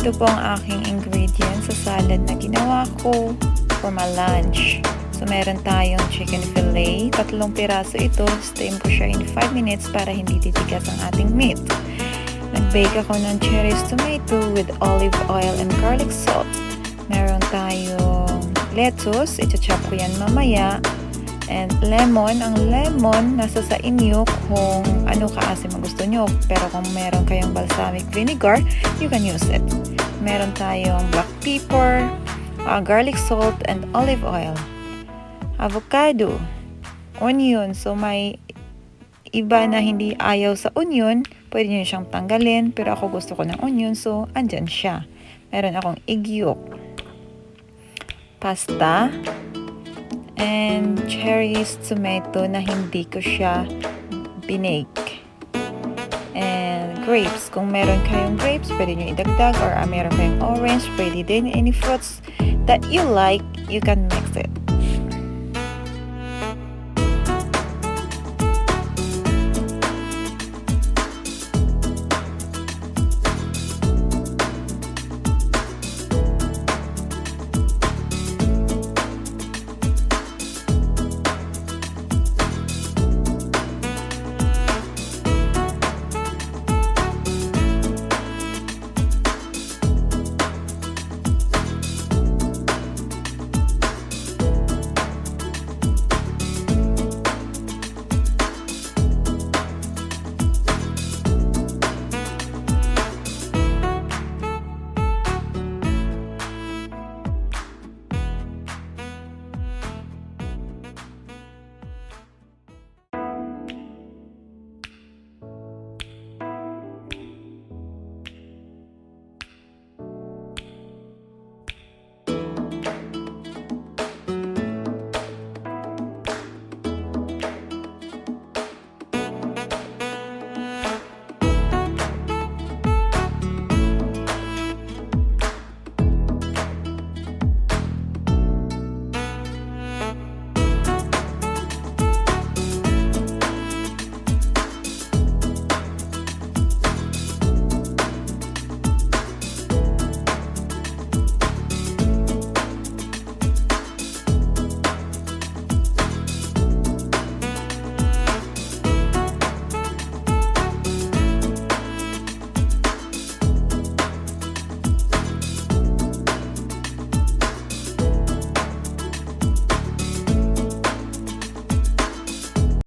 Ito po ang aking ingredients sa salad na ginawa ko for my lunch. So, meron tayong chicken fillet. 3 piraso ito. Steam ko siya in 5 minutes para hindi titigas ang ating meat. Nag-bake ako ng cherries tomato with olive oil and garlic salt. Meron tayong lettuce. Icha-chop ko yan mamaya. And lemon. Ang lemon, nasa sa inyo kung ano kaasim ang gusto nyo. Pero kung meron kayong balsamic vinegar, you can use it. Meron tayong black pepper, garlic salt, and olive oil. Avocado, onion. So, may iba na hindi ayaw sa onion, pwede nyo siyang tanggalin. Pero ako gusto ko ng onion, so andyan siya. Meron akong egg yolk, pasta, and cherries tomato na hindi ko siya binake. And grapes. Kung meron kayong grapes, pwede nyo idagdag. Or meron kayong orange, pwede din. Any fruits that you like, you can mix it.